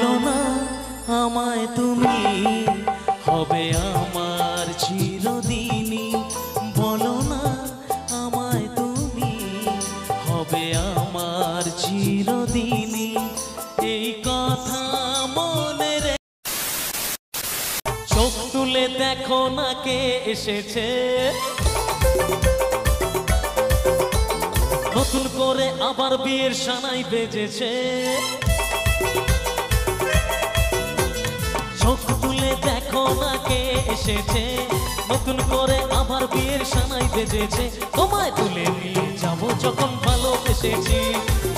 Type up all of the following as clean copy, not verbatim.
বলো না আমায় তুমি হবে আমার চিরদিনই বলো না আমায় তুমি হবে আমার চিরদিনই এই কথা মনে রে চোখ তুলে দেখো না কে এসেছে নতুন করে আবার বিয়ের সানাই বেজেছে চোখ তুলে দেখো না কে এসেছে নতুন করে আবার বিয়ের সানাই বেজেছে তোমায় তুলে নিয়ে যাব যখন ভালোবেসেছি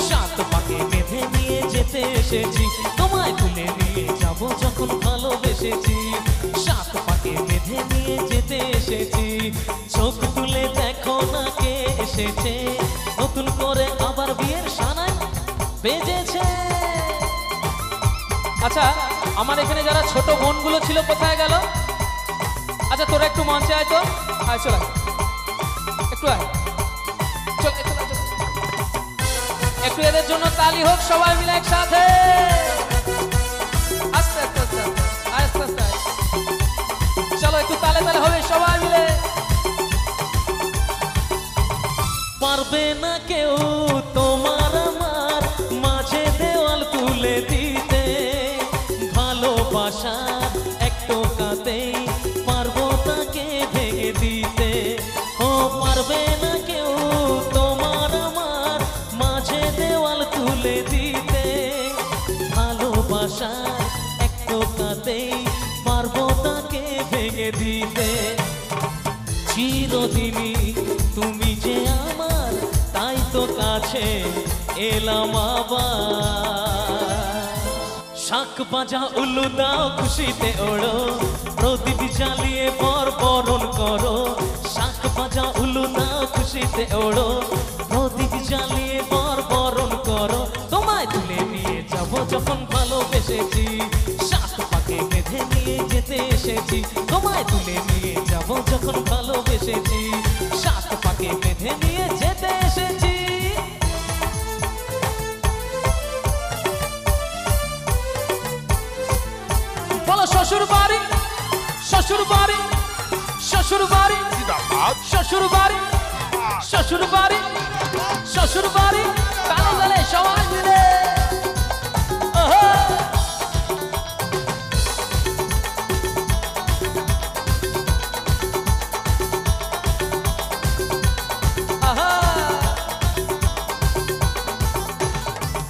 সাত পাকে বেঁধে নিয়ে যেতে এসেছি তোমায় তুলে নিয়ে যাব যখন ভালোবেসেছি সাত পাকে বেঁধে নিয়ে যেতে এসেছি চোখ তুলে দেখো না কে এসেছে নতুন করে আবার বিয়ের সানাই বেজেছে। আচ্ছা আমার এখানে যারা ছোট বোনগুলো ছিল কোথায় গেল? আচ্ছা তোরা একটু মঞ্চে আয় তো, আয় চল একটু আয় চল একটু এদের জন্য তালি হোক সবাই মিলে একসাথে আস্তে আস্তে আস্তে আস্তে আস্তে চলো একটু তালে তালে হবে সবাই মিলে। পারবে না কেউ তোমার আমার মাঝে দেওয়াল তুলে দিতে ভালোবাসার এক টোকাতেই পারবো তাকে ভেঙে দিতে ও পারবে না কেউ তোমার আমার মাঝে দেওয়াল তুলে দিতে ভালোবাসার এক টোকাতেই পারবো তাকে ভেঙে দিতে চিরদিনই তুমি যে আমার তাই তো কাছে এলাম আবার শাক বাজা উল্লু দাও খুশিতে ওড়ো প্রদীপ জ্বালিয়ে বরণ করো শাক বাজা উল্লু দাও খুশিতে ওড়ো প্রদীপ জ্বালিয়ে বরণ করো তোমায় তুলে নিয়ে যাব যখন ভালোবেসেছি সাত পাকে বেঁধে নিয়ে যেতে এসেছি তোমায় তুলে নিয়ে যাব যখন ভালোবেসেছি সাত পাকে বেঁধে নিয়ে যেতে এসেছি। বলো শ্বশুর বাড়ি শ্বশুর বাড়ি শ্বশুর বাড়ি শ্বশুর বাড়ি শ্বশুর বাড়ি শ্বশুর বাড়ি তালে তালে সবাই মিলে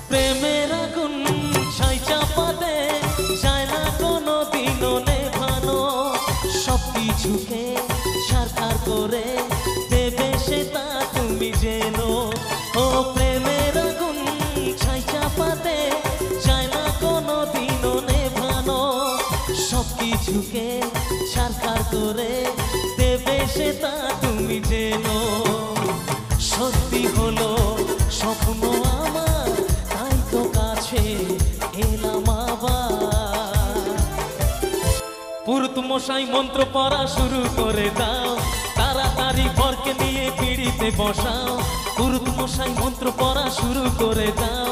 প্রেমের আগুন ছাই চাপাতে যায় না কোনো দিনও নেভানো সব কিছুকে সারখার করে দেবে সেটা তুমি জেনো ও প্রেমের আগুন ছাই চাপাতে যায় না কোনো দিনও নেভানো সব কিছুকে সারখার করে দেবে সেটা তুমি জেনো সত্যি হলো স্বপ্ন আমার তাই তো কাছে এলাম আবার পুরুত মশাই মন্ত্র পড়া শুরু করে দাও তাড়াতাড়ি বরকে নিয়ে পিড়িতে বসাও পুরুত মশাই মন্ত্র পড়া শুরু করে দাও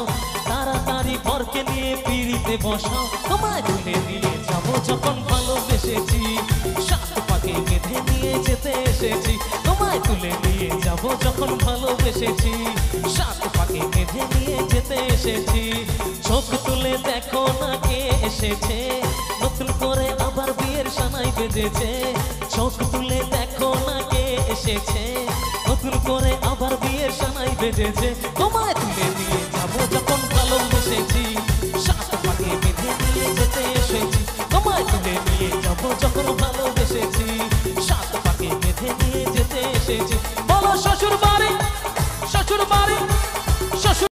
তাড়াতাড়ি বরকে নিয়ে পিড়িতে বসাও তোমায় তুলে নিয়ে যাবো যখন ভালোবেসেছি সাত পাকে বেঁধে নিয়ে যেতে এসেছি তোমায় তুলে নিয়ে যাব যখন ভালোবেসেছি সাত পাকে বেঁধে নিয়ে যেতে এসেছি চোখ তুলে দেখো না কে এসেছে নতুন করে আবার বিয়ের সানাই বেজেছে চোখ তুলে দেখো না কে এসেছে নতুন করে আবার বিয়ের সানাই বেজেছে তোমায় তুলে নিয়ে যাব